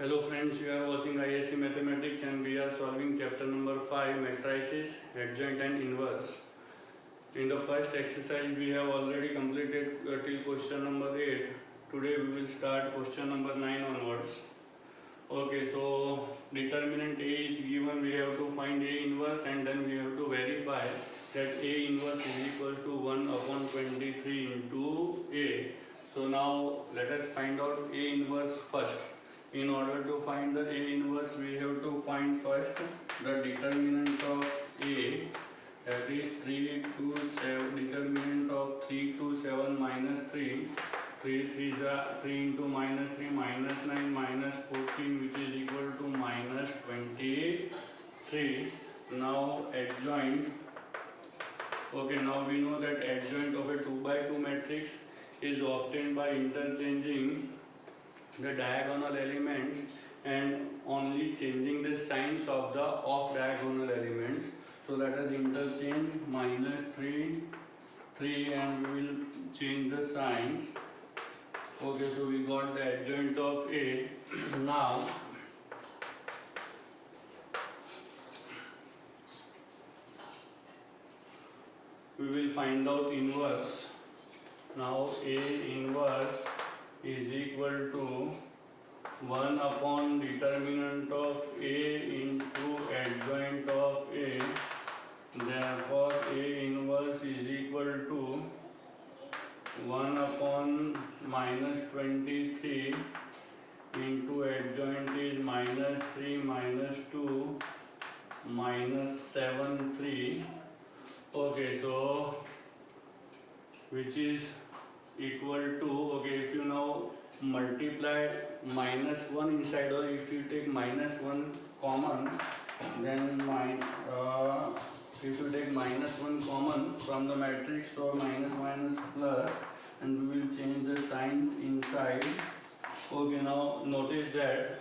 Hello friends, you are watching ISC Mathematics and we are solving chapter number 5 matrices, adjoint and inverse. In the first exercise we have already completed till question number 8. Today we will start question number 9 onwards. Okay, so determinant A is given, we have to find A inverse and then we have to verify that A inverse is equal to 1 upon 23 into A. So now let us find out A inverse first. In order to find the A inverse, we have to find first the determinant of A, that is 3 to 7, determinant of 3 to 7 minus 3. 3 into minus 3 minus 9 minus 14, which is equal to minus 23. Now adjoint. Okay, now we know that adjoint of a 2 by 2 matrix is obtained by interchanging the diagonal elements and only changing the signs of the off diagonal elements. So let us interchange minus 3 and we will change the signs. Okay, so we got the adjoint of A. Now we will find out inverse. Now A inverse is equal to 1 upon determinant of A into adjoint of A. Therefore A inverse is equal to 1 upon minus 23 into adjoint is minus 3 minus 2 minus 7 3. Okay, so which is equal to, okay, if you now multiply minus 1 inside, or if you take minus 1 common, then if you take minus 1 common from the matrix, so minus minus plus, and we will change the signs inside. Okay, now notice that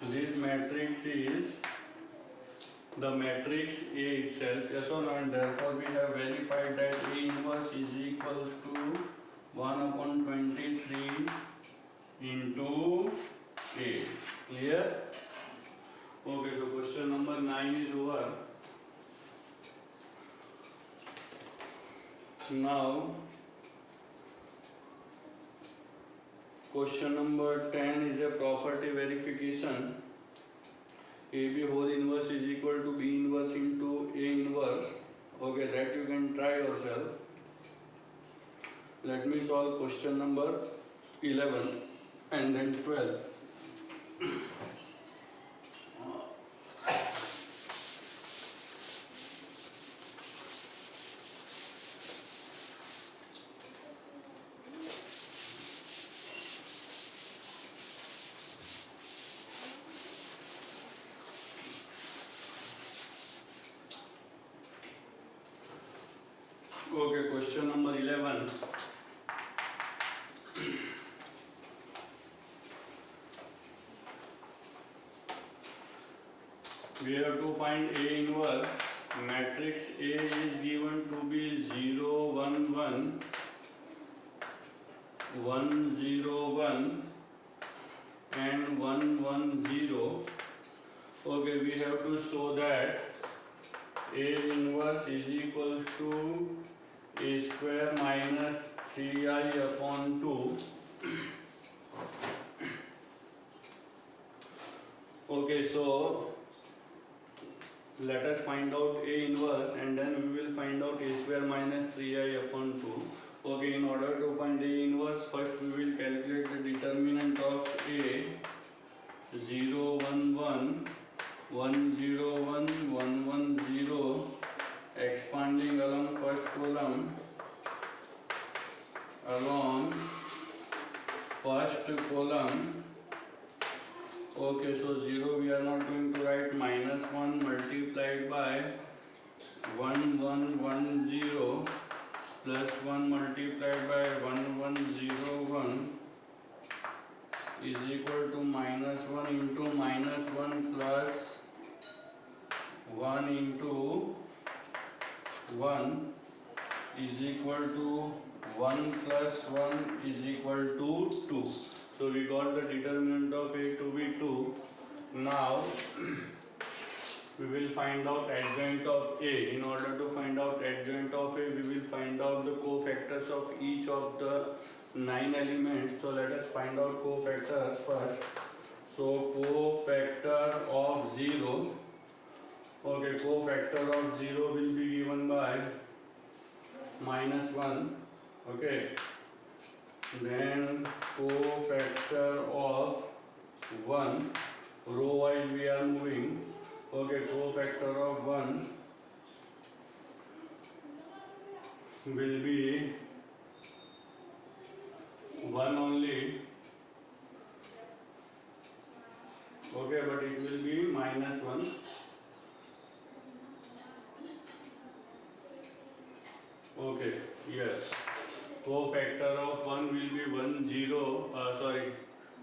this matrix is the matrix A itself, yes or no, and therefore we have verified that A inverse is equals to 1 upon 23 into A. Clear? Okay, so question number 9 is over. Now question number 10 is a property verification. AB whole inverse is equal to B inverse into A inverse. Okay, that you can try yourself. Let me solve question number 11 and then 12. Okay, question number 11. We have to find A inverse. Matrix A is given to be 0 1 1 1 0 1 and 1 1 0. Okay, we have to show that A inverse is equals to A square minus 3I upon 2. Okay, so let us find out A inverse and then we will find out A square minus 3I upon 2. Okay, in order to find A inverse, first we will calculate the determinant of A. 0 1 1 1 0 1 1 1 0, expanding along first column, Okay, so 0 we are not going to write, minus 1 multiplied by 1 1 1 0 plus 1 multiplied by 1 1 0 1 is equal to minus 1 into minus 1 plus 1 into 1 is equal to 1 plus 1 is equal to 2. So we got the determinant of A to be 2. Now we will find out adjoint of A. In order to find out adjoint of A, we will find out the cofactors of each of the 9 elements. So let us find out cofactors first. So cofactor of 0. Okay, cofactor of 0 will be given by -1. Okay. Then cofactor of 1. Row wise we are moving. Okay, cofactor of 1 will be 1 only. Okay, but it will be -1. Okay, yes. Cofactor of 1 will be 1 0.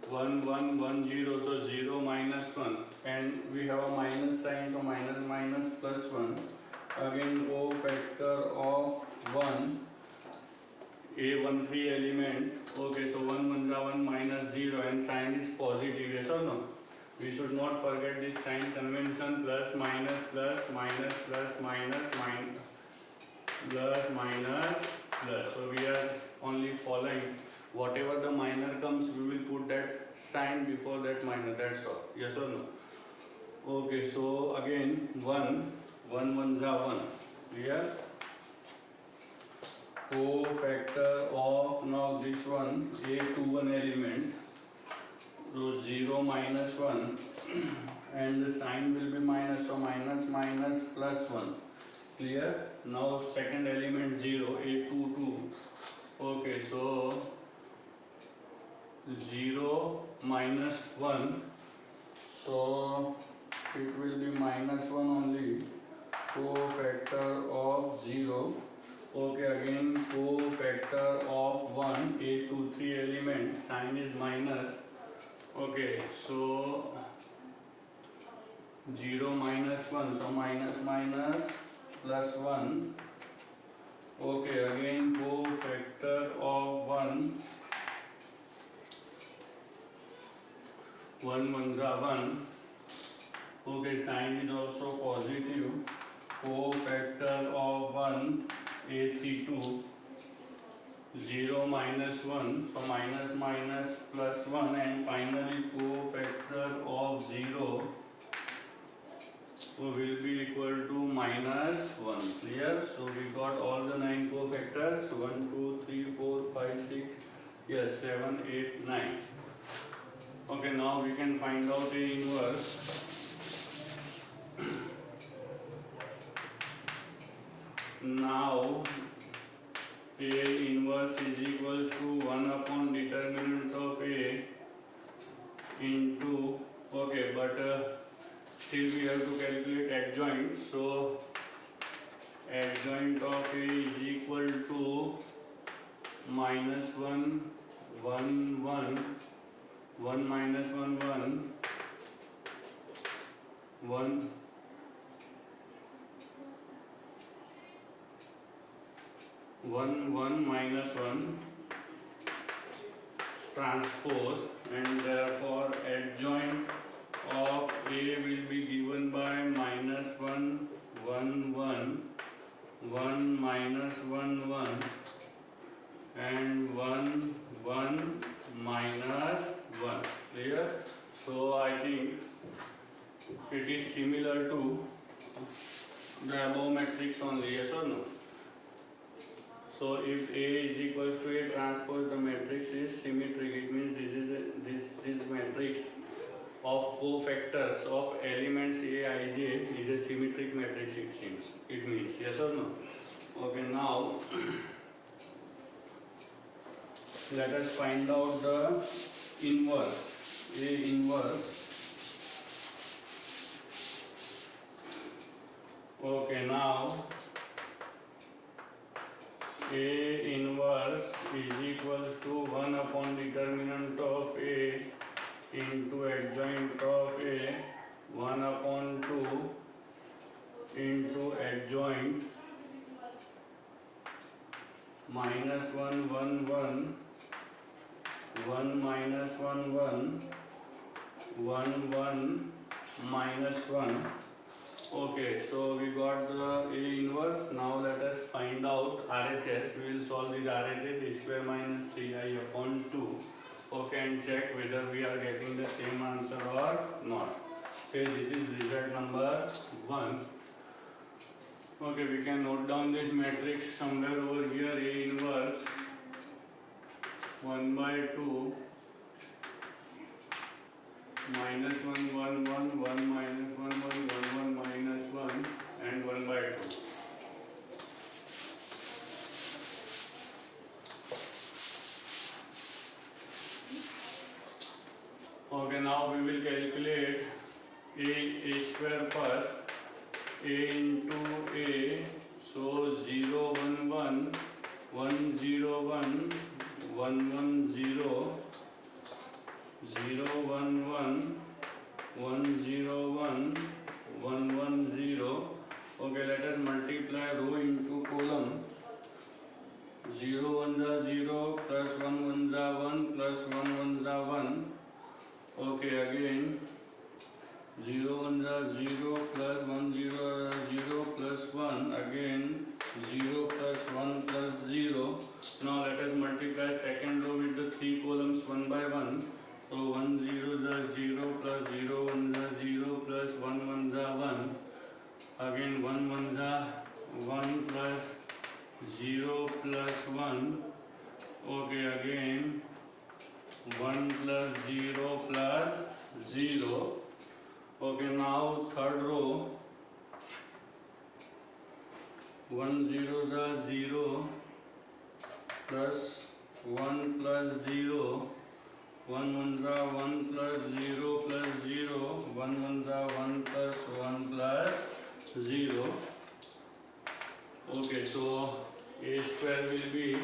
1 1 1 0. So 0 minus 1, and we have a minus sign, so minus minus plus 1. Again, cofactor of 1, A13 element. Okay, so 1 1 1 minus 0, and sign is positive. Yes or no? We should not forget this sign convention: plus minus plus minus plus minus minus plus minus plus. So we are only following whatever the minor comes, we will put that sign before that minor. That's all. Yes or no? Okay, so again 1 1 1 1. Clear? Cofactor of now this one A21 element. So 0 minus 1 and the sign will be minus, so minus minus plus 1. Clear? Now second element 0 A22. Okay, so 0 minus 1, so it will be minus 1 only. Cofactor of 0. Okay, again cofactor of 1 A23 element, sign is minus. Okay, so 0 minus 1, so minus minus plus 1. Okay, again cofactor of 1 1 1 1. Okay, sign is also positive. Cofactor of 1 A32. 0 minus 1, so minus minus plus 1, and finally cofactor of 0 will be equal to minus 1. Clear? So we got all the 9 cofactors: 1 2 3 4 5 6, yes, 7 8 9. Okay, now we can find out A inverse. Now A inverse is equals to 1 upon determinant of A into, okay, but still we have to calculate adjoint. So adjoint of A is equal to minus 1 1 1 1 minus 1 1 1 1 1 minus 1 transpose, and therefore adjoint of A will be given by minus 1 1 1 1 minus 1 1 and 1 1 minus 1. Clear? So I think it is similar to the above matrix only. Yes or no? So if A is equals to A transpose, the matrix is symmetric. It means this is this matrix of cofactors of elements A I J is a symmetric matrix. It seems. It means. Yes or no? Okay. Now let us find out the inverse. A inverse. Okay. Now A inverse is equals to 1 upon determinant of A into adjoint of A, 1 upon 2 into adjoint minus 1 1 1 1 minus 1 1 1 1 minus 1. Okay, so we got the A inverse. Now let us find out RHS. We will solve this RHS a square minus 3i upon 2. Okay, and check whether we are getting the same answer or not. Okay, this is result number 1. Okay, we can note down this matrix somewhere over here. A inverse 1 by 2 minus 1 1 1 1 minus 1 1 1 1 minus 1 and 1 by 2. Okay, now we will calculate a square first. A into A, so 0 1 1 1 0 1 1 1 0 0 1 1 1 0 1 1 1 0. Okay, let us multiply row into column. 0 1 0 plus 1 1 1 plus 1 1 1. Okay, again 0 1 0 plus 1 0 0 plus 1, again 0 plus 1 plus 0. Now let us multiply second row with the 3 columns one by one. So 1 0 0 plus 0 1 0 plus 1 1 1. Again 1 1 1 plus 0 plus 1. Okay, again 1 plus 0 plus 0. Okay, now third row 1 0 0 plus 1 plus 0 1 1 1 plus 0 plus 0 1 1 1 plus 1 plus 0. Okay, so A square will be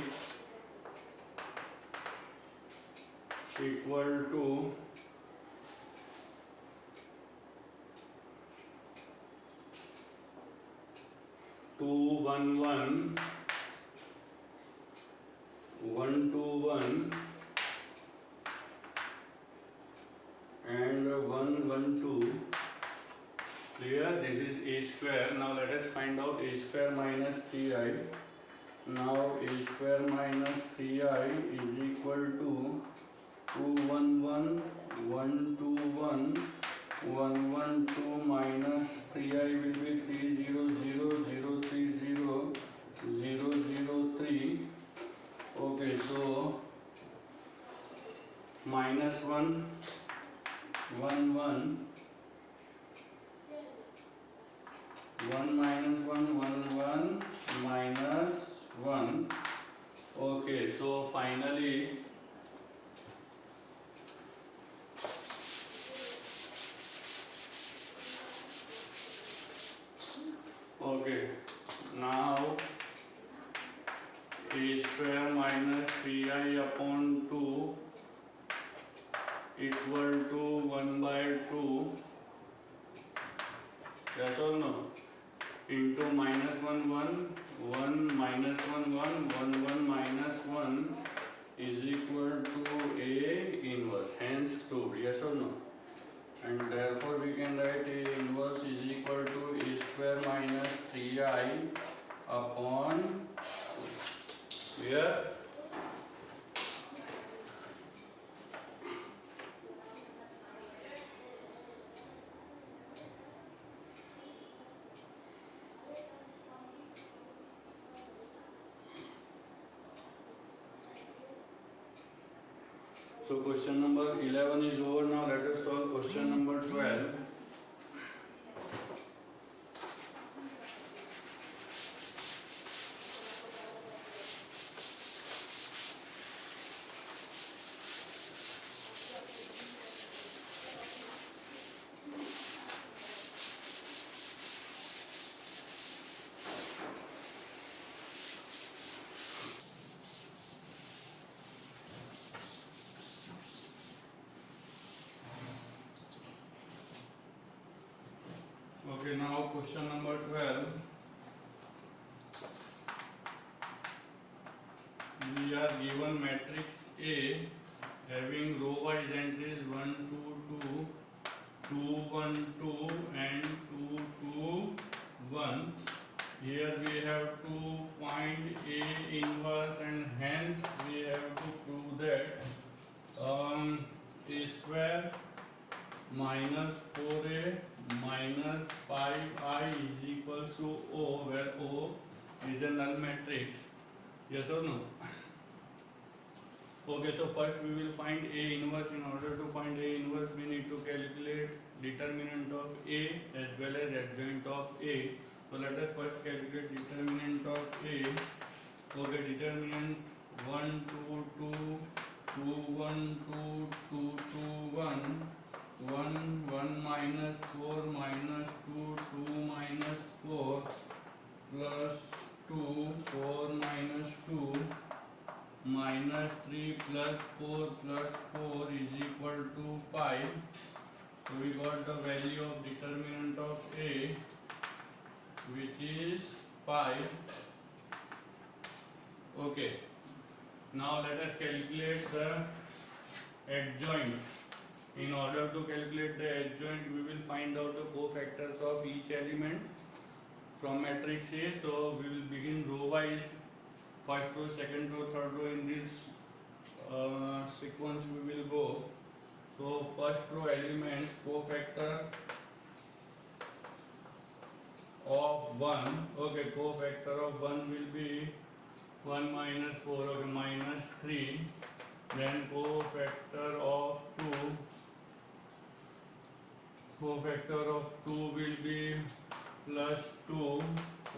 equal to 2 1 1 1 2 1 and 1 1 2. Clear? This is A square. Now let us find out A square minus 3i. Now A square minus 3i is equal to 2 1 1 1 2 1 1 1 2 minus 3i will be 3 0 0 0 3 0 0 0 3. Okay, so minus 1 1 1 1 minus 1 1 1 minus 1. Okay, so finally okay, now A square minus 3i upon 2 equal to 1 by 2, yes or no, into minus 1 1 1 minus 1 1 1 1 minus 1 is equal to A inverse, hence 2, yes or no, and therefore we can write A inverse is equal to A square minus 3i upon 2. Here so question number 11 is over. Now let us solve question number 12. Okay, now question number 12. We are given matrix A having row wise entries 1 2 2 2 1 2 and 2 2 1. Here we have to find A inverse, and hence we have to prove that A square minus 4A minus 5I is equal to O, where O is a null matrix. Yes or no? Okay, so first we will find A inverse. In order to find A inverse, we need to calculate determinant of A as well as adjoint of A. So let us first calculate determinant of A. Okay, determinant 1 2 2 2 1 2 2 2 1 1 1 minus 4 minus 2 2 minus 4 plus 2 4 minus 2 minus 3 plus 4 plus 4 is equal to 5. So we got the value of determinant of A, which is 5. Okay, now let us calculate the adjoint. In order to calculate the adjoint, we will find out the cofactors of each element from matrix A. So we will begin row wise, first row, second row, third row. In this sequence we will go. So first row element cofactor of 1. Okay, cofactor of 1 will be 1 minus 4, okay, minus 3. Then cofactor of 2. Cofactor of 2 will be plus 2.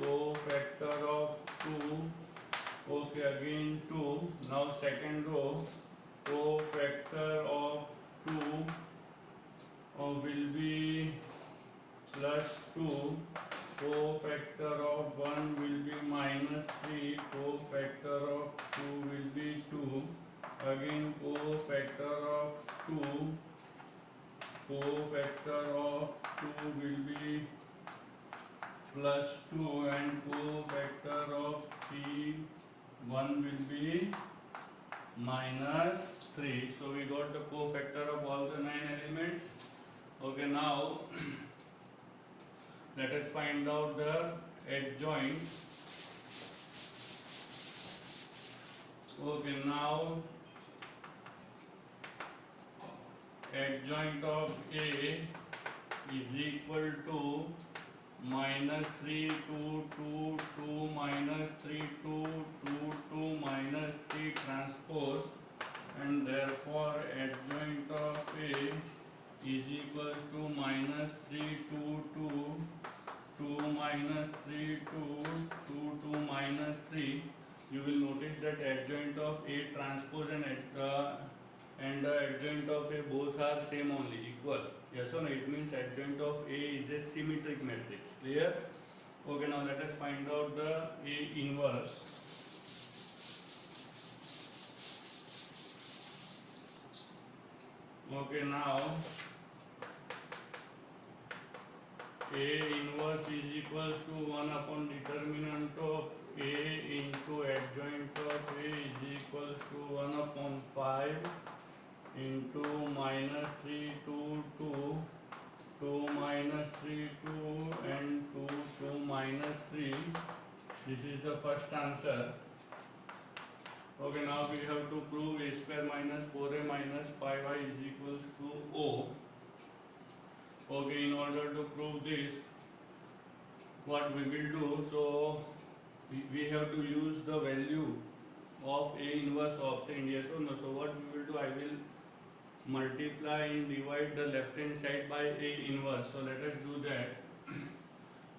Cofactor of 2. Okay, again 2. Now second row, cofactor of 2 will be plus 2. Cofactor of 1 will be minus 3. Cofactor of 2 will be 2. Again cofactor of 2. Cofactor of 2 will be plus 2, and cofactor of 3 1 will be minus 3. So we got the cofactor of all the 9 elements. Okay, now let us find out the adjoint. Okay, now adjoint of A is equal to minus 3 2 2 2 minus 3 2 2 2 minus 3 transpose, and therefore adjoint of A is equal to minus 3 2 2 2 minus 3 2 2 2 minus 3. You will notice that adjoint of A transpose and the adjoint of A both are same only, equal. Yes or no? It means adjoint of A is a symmetric matrix. Clear? Okay, now let us find out the A inverse. Okay, now A inverse is equals to 1 upon determinant of A into adjoint of A is equals to 1 upon 5 into minus 3 2 2 2 minus 3 2 and 2 2 minus 3. This is the first answer. Okay, now we have to prove A square minus 4A minus 5I is equals to O. Okay, in order to prove this, what we will do, so we have to use the value of A inverse obtained. Yes or no? So what we will do, I will multiply and divide the left hand side by A inverse. So let us do that.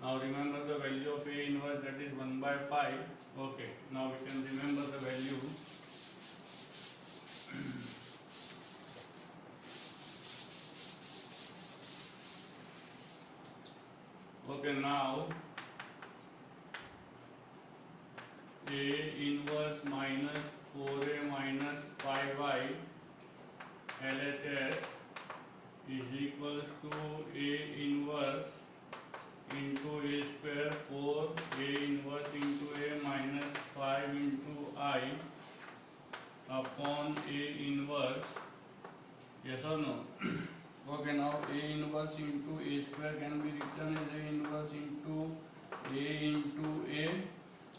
Now remember the value of A inverse, that is 1 by 5. Okay, now we can remember the value. Okay, now A inverse minus 4A minus 5I LHS is equals to A inverse into A square 4 A inverse into A minus 5 into I upon A inverse Yes or no? Okay, now A inverse into A square can be written as A inverse into A into A.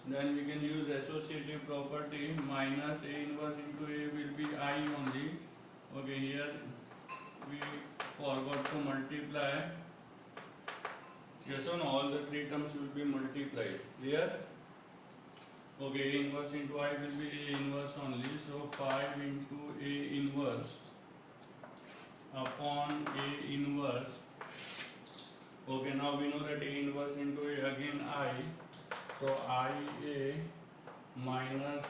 Then we can use associative property, minus A inverse into A will be I only. Okay, here we forgot to multiply. Yes or no? All the three terms will be multiplied. Clear? Okay, A inverse into I will be A inverse only. So 5 into A inverse upon A inverse. Okay, now we know that A inverse into A again I. So IA minus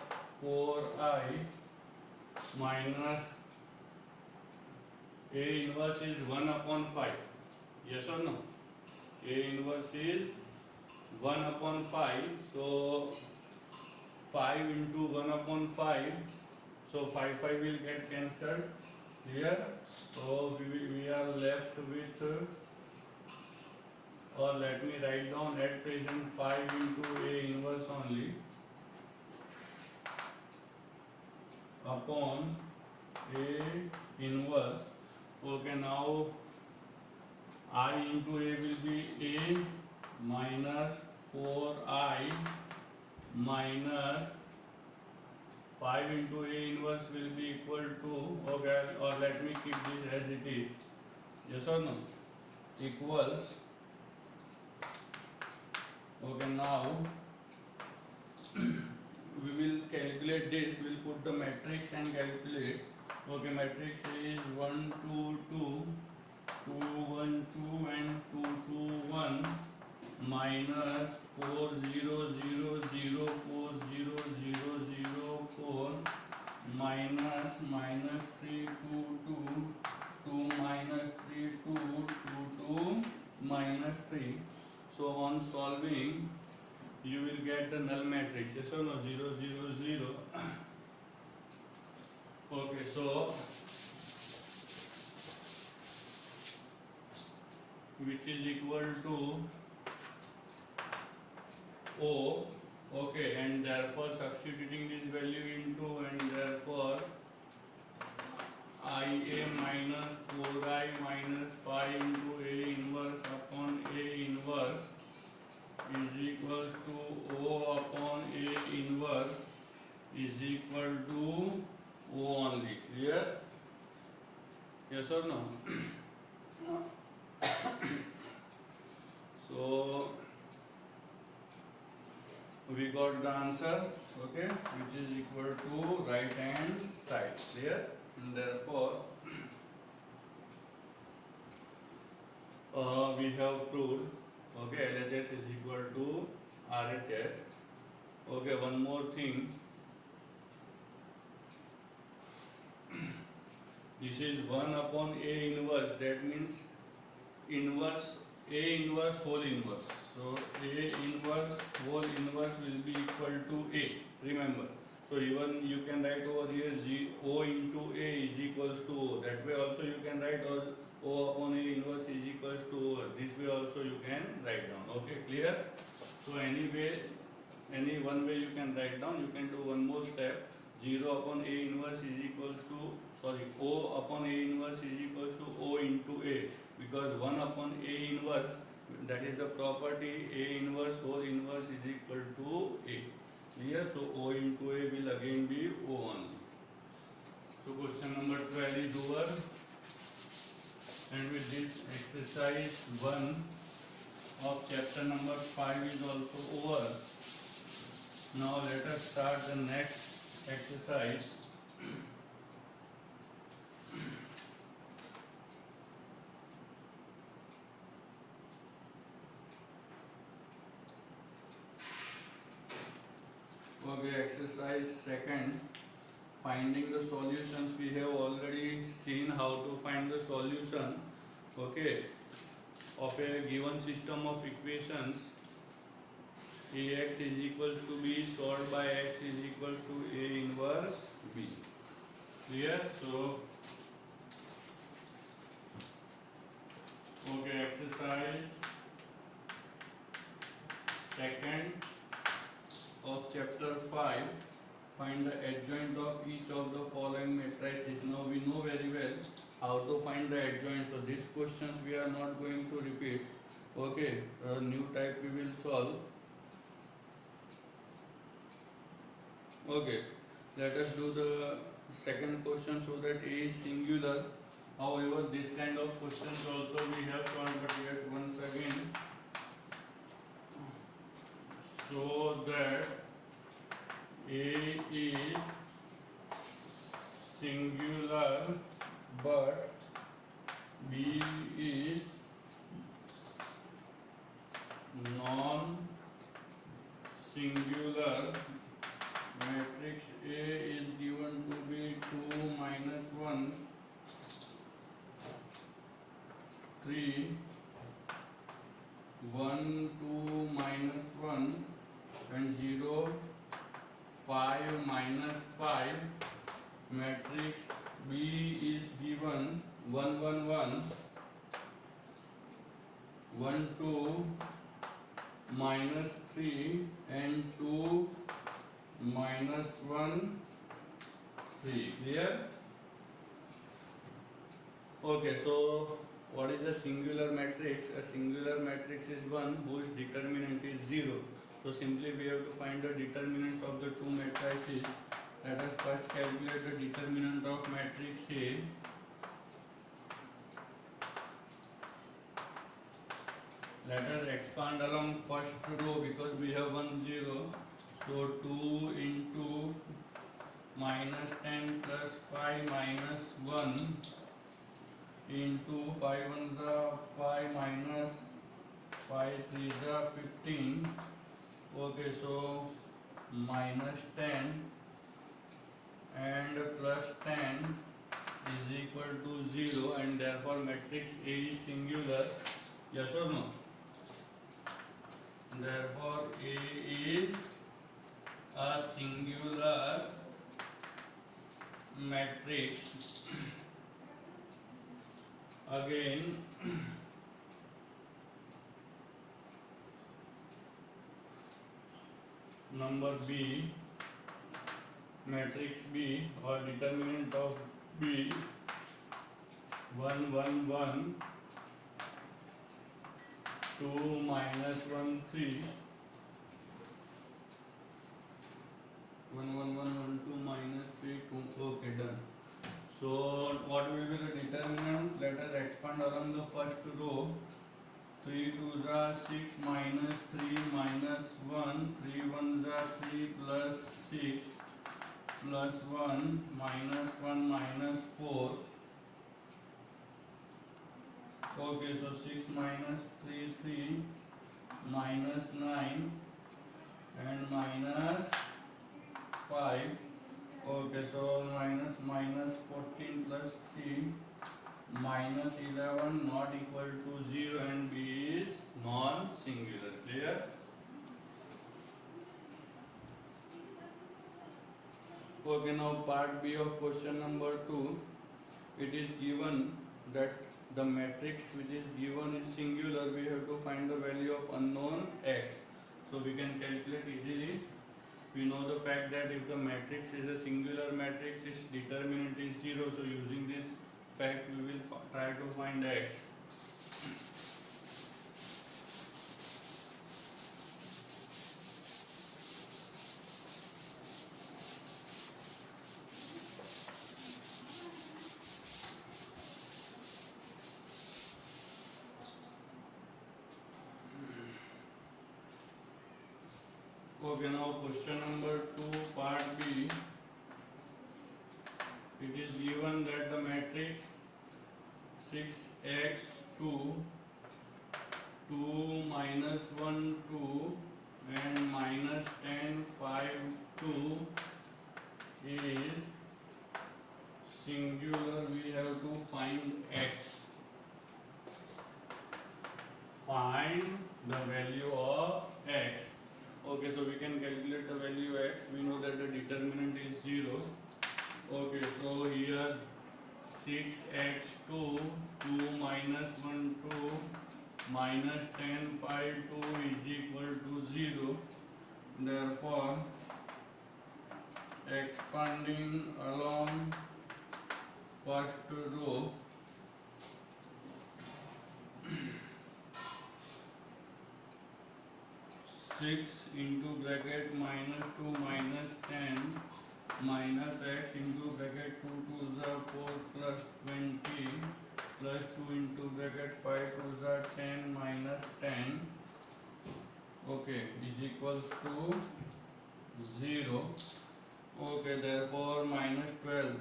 4I minus A inverse is 1 upon 5. Yes or no? A inverse is 1 upon 5. So 5 into 1 upon 5. So 5 will get cancelled. Here. So we are left with, or let me write down at present 5 into A inverse only upon A inverse. Okay, now I into A will be A minus 4I minus 5 into A inverse will be equal to, okay, or let me keep this as it is. Yes or no? Equals. Okay, now we will calculate this. We'll put the matrix and calculate. Okay, matrix is 1 2 2 2 1 2 and 2 2 1 minus 4 0 0 0 4 0 0 0 4 minus 3 2 2 2 minus 3 2 2 2 minus 3. So on solving, you will get the null matrix. Yes or no? 0 0 0. Okay, so which is equal to O. Okay, and therefore substituting this value into, and therefore IA minus 4I minus 5 into A inverse upon A inverse is equals to O upon A inverse is equal to O only. Clear? Yes or no? So we got the answer, okay, which is equal to right hand side. Clear? And therefore we have proved, okay, LHS is equal to RHS. Okay, one more thing. This is 1 upon A inverse, that means inverse, A inverse whole inverse. So A inverse whole inverse will be equal to A, remember. So even you can write over here O into A is equals to O. That way also you can write O upon A inverse is equals to O. This way also you can write down. Okay, clear? So any one way you can write down. You can do one more step. 0 upon A inverse is equals to, O upon A inverse is equals to O into A, because 1 upon A inverse, that is the property A inverse whole inverse is equal to A. Clear? So O into A will again be O only. So question number 12 is over, and with this exercise 1 of chapter number 5 is also over. Now let us start the next exercise. Okay, exercise second, finding the solutions. We have already seen how to find the solution, okay, of a given system of equations. Ax is equals to b solved by x is equals to A inverse b. Clear? So okay, exercise second of chapter 5. find the adjoint of each of the following matrices. Now we know very well how to find the adjoint, so these questions we are not going to repeat. Okay, a new type we will solve. Okay, let us do the second question so that A is singular. However, this kind of questions also we have solved, but yet once again, so that A is singular but B is non-singular. Matrix A is given to be 2 minus 1 3 1 2 minus 1 and 0 5 minus 5. Matrix B is given 1 1 1 1 2 minus 3 and 2 minus 1 3. Clear? Okay, so what is a singular matrix? A singular matrix is one whose determinant is 0. So simply we have to find the determinants of the two matrices. Let us first calculate the determinant of matrix A. Let us expand along first row because we have 1 0. So 2 into minus 10 plus 5 minus 1 into 5 ones are 5 minus 5 threes are 15. Okay, so minus 10 and plus 10 is equal to 0, and therefore matrix A is singular. Yes or no? Therefore A is a singular matrix. Again, number B, matrix B or determinant of B 1 1 1 2 minus 1 3 1 1 1 1 2 minus 3 2. Okay, done. So what will be the determinant? Let us expand along the first row. 3 2s are 6 minus 3 minus 1 3 1s are 3 plus 6 plus 1 minus 1 minus 4. Okay, so 6 minus 3 3 minus 9 and minus 5. Okay, so minus 14 plus 3 minus 11 not equal to 0, and B is non-singular. Clear? Okay, now part B of question number 2. It is given that the matrix which is given is singular. We have to find the value of unknown x. So we can calculate easily. We know the fact that if the matrix is a singular matrix, its determinant is 0. So using this fact, we will try to find x. Okay, now question number 2, part B. It is given that the matrix 6x2 2 minus 1 2 and minus 10 5 2 is singular. We have to find x. Find the value of x. Okay, so we can calculate the value x. We know that the determinant is 0. Okay, so here 6x2 2 minus 1 2 minus 10 5 2 is equal to 0. Therefore expanding along first row, 6 into bracket minus 2 minus 10 minus x into bracket 2 2 is 4 plus 20 plus 2 into bracket 5 2 is 10 minus 10, okay, is equals to 0. Okay, therefore minus 12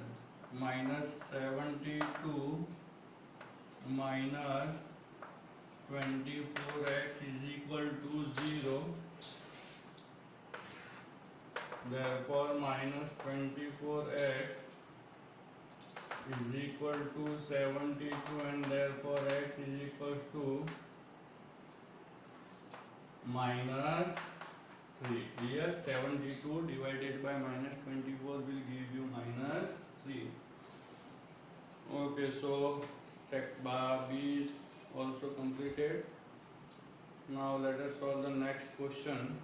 minus 72 minus 24x is equal to 0. Therefore minus 24x is equal to 72 and therefore x is equal to minus 3. Here 72 divided by minus 24 will give you minus 3. Okay, so sec bar B is also completed. Now let us solve the next question.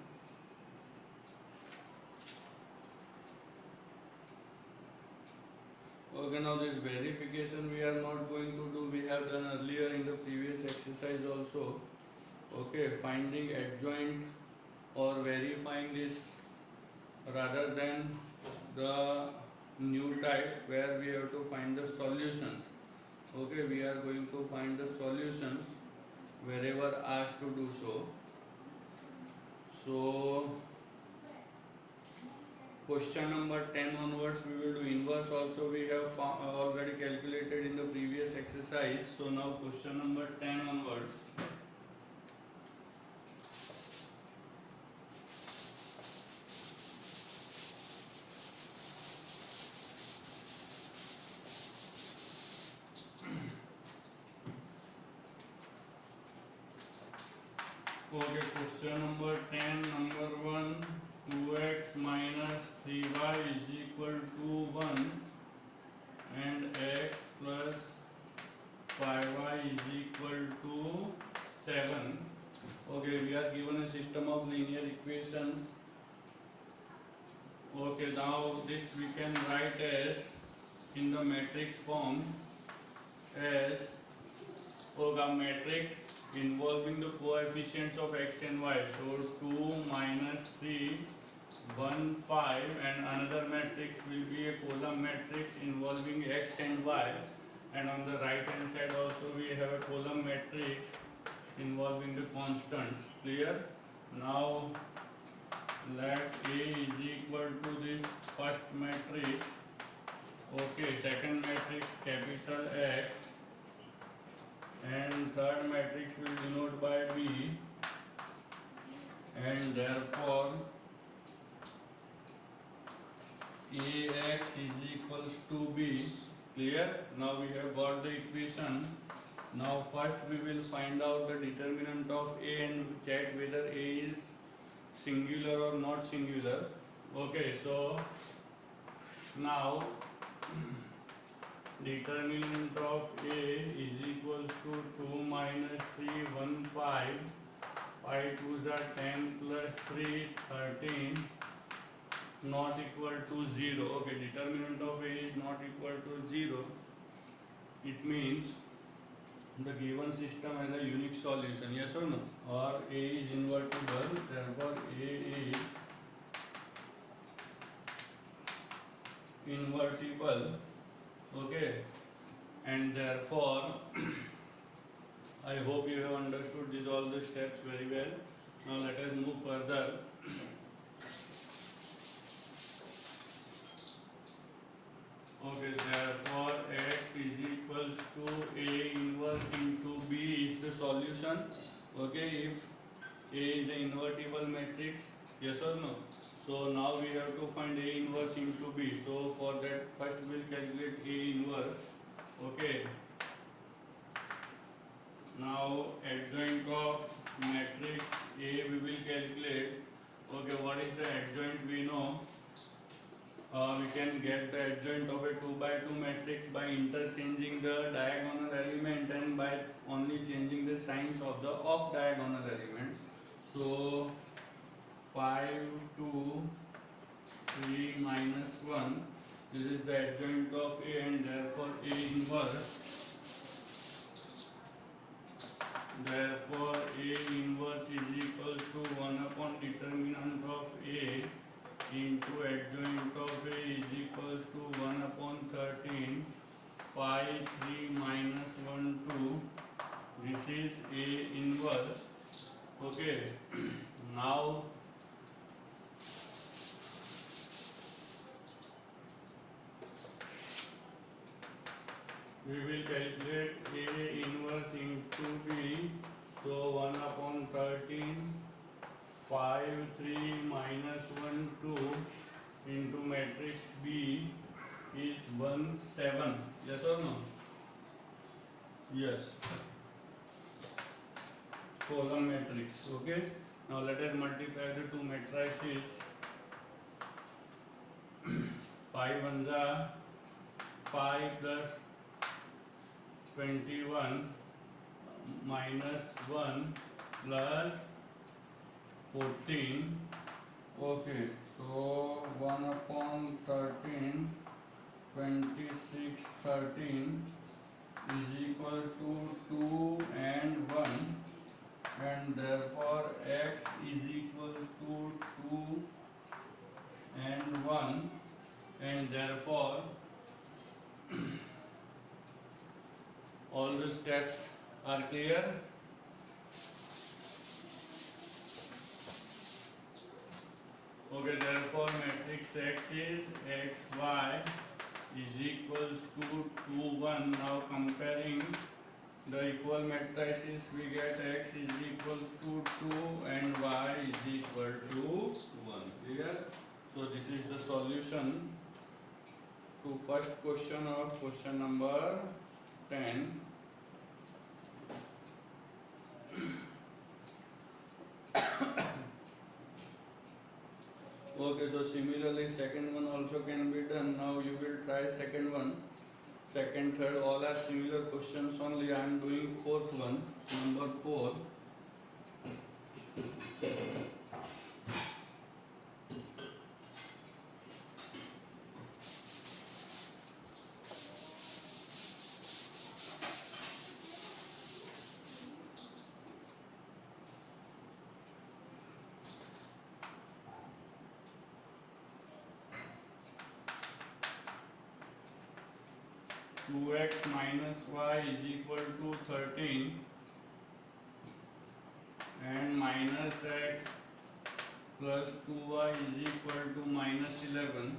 Okay, now this verification we are not going to do, we have done earlier in the previous exercise also. Okay, finding adjoint or verifying this rather than the new type where we have to find the solutions. Okay, we are going to find the solutions wherever asked to do so. So question number 10 onwards we will do inverse also, we have already calculated in the previous exercise. So now question number 10 onwards. Okay, question number 10, number 1, 2x minus 3y is equal to 1 and x plus 5y is equal to 7. Okay, we are given a system of linear equations. Okay, now this we can write as in the matrix form as a matrix involving the coefficients of x and y. So 2 minus 3 1 5 and another matrix will be a column matrix involving x and y, and on the right hand side also we have a column matrix involving the constants. Clear? Now let A is equal to this first matrix, okay, second matrix capital X, and third matrix will denote by B, and therefore Ax is equals to B. Clear? Now we have got the equation. Now first we will find out the determinant of A and check whether A is singular or not singular. Okay, so now determinant of A is equals to 2 minus 3 1 5 5 2s are 10 plus 3 13 not equal to 0. Okay, determinant of A is not equal to 0. It means the given system has a unique solution, yes or no? Or A is invertible, therefore A is invertible. Okay, and therefore I hope you have understood these all the steps very well. Now let us move further. Okay, therefore x is equals to A inverse into B is the solution. Okay, if A is an invertible matrix, yes or no? So now we have to find A inverse into B. So for that first we will calculate A inverse. Okay. Now adjoint of matrix A we will calculate. Okay, what is the adjoint we know? We can get the adjoint of a 2 by 2 matrix by interchanging the diagonal element and by only changing the signs of the off diagonal elements. So 5 2 3 minus 1. This is the adjoint of A, and therefore A inverse. Therefore A inverse is equal to 1 upon determinant of A into adjoint of A is equals to 1 upon 13 5 3 minus 1 2. This is A inverse. Okay. Now we will calculate A inverse into B. So 1 upon 13 5 3 minus 1 2 into matrix B is 1 7. Yes or no? Yes. Column matrix. Okay. Now let us multiply the two matrices. 5 ones are 5 plus 21 minus 1 plus 14. Okay, so 1 upon 13 26 13 is equal to 2 and 1, and therefore x is equal to 2 and 1, and therefore all the steps are clear. Okay, therefore matrix X is xy is equals to 2 1. Now comparing the equal matrices, we get x is equals to 2 and y is equal to 1. Clear? So this is the solution to first question of question number 10. Okay, so similarly second one also can be done. Now you will try second one. Second, third, all are similar questions only. I am doing fourth one, number 4. Two x minus y is equal to 13 and minus x plus 2y is equal to minus 11.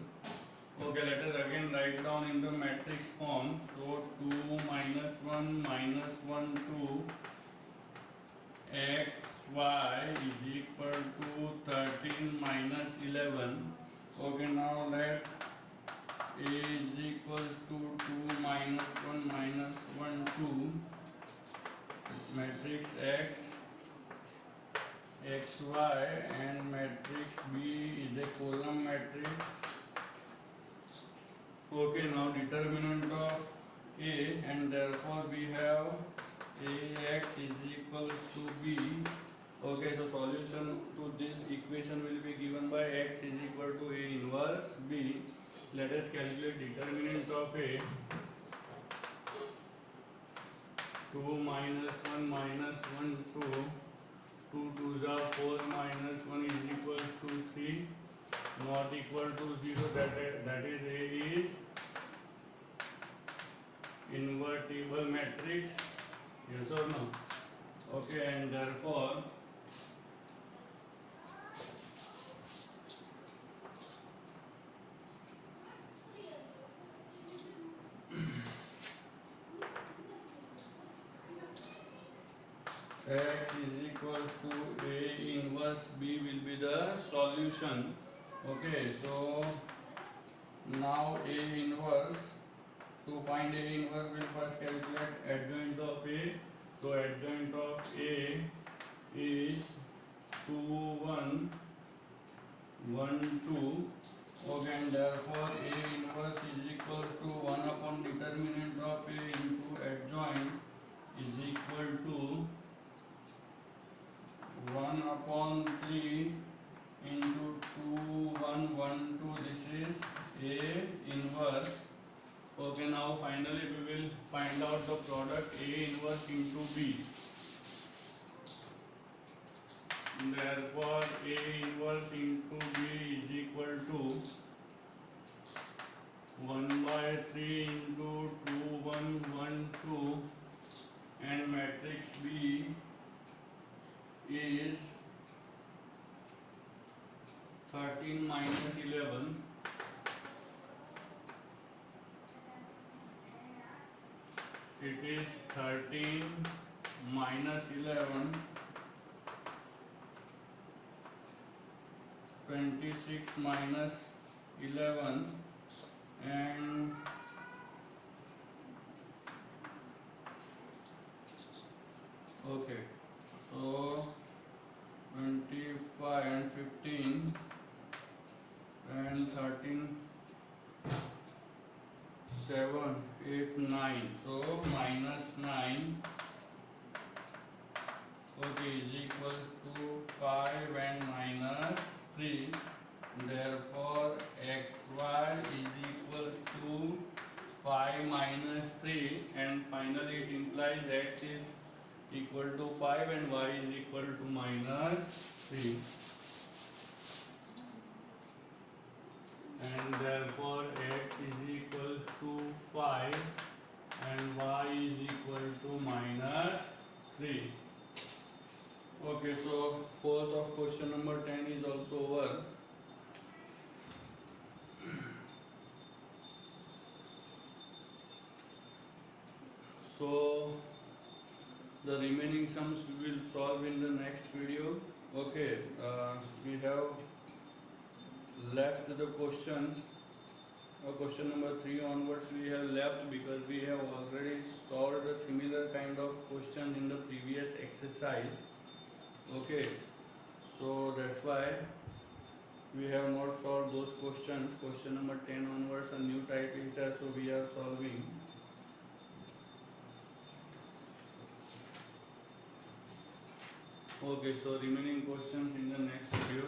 Okay, let us again write down in the matrix form. So 2 minus 1 minus 1 2 x y is equal to 13 minus 11. Okay, now let A is equals to 2 minus 1 minus 1 2 matrix x xy, and matrix B is a column matrix. Okay, now determinant of A, and therefore we have Ax is equals to B. Okay, so solution to this equation will be given by x is equal to A inverse B. Let us calculate determinant of A. 2 minus 1 minus 1 2. 2 2s are 4 minus 1 is equal to 3. Not equal to 0. That is A is invertible matrix. Yes or no? Okay, and therefore x is equal to A inverse B will be the solution. Okay, so now A inverse, to find A inverse we will first calculate adjoint of A. So adjoint of A is 2 1 1 2. Okay, and therefore A inverse is equal to 1 upon determinant of A into adjoint is equal to 1 upon 3 into 2 1 1 2. this is A inverse. Okay, now finally we will find out the product A inverse into B. Therefore A inverse into B is equal to 1 by 3 into 2 1 1 2, and matrix B is 13 minus 11. It is 13 minus 11, 26 minus 11, and okay, so 25 and 15 and 13, 7 8 9, so minus 9, okay, is equal to 5 and minus 3. Therefore xy is equal to 5 minus 3, and finally it implies x is equal to 5 and y is equal to minus 3, and therefore x is equal to 5 and y is equal to minus 3. Okay, so fourth of question number 10 is also over. So the remaining sums we will solve in the next video. Okay, we have left the questions. Question number 3 onwards we have left because we have already solved a similar kind of question in the previous exercise. Okay, so that's why we have not solved those questions. Question number 10 onwards a new type is there, so we are solving. Okay, so remaining questions in the next video.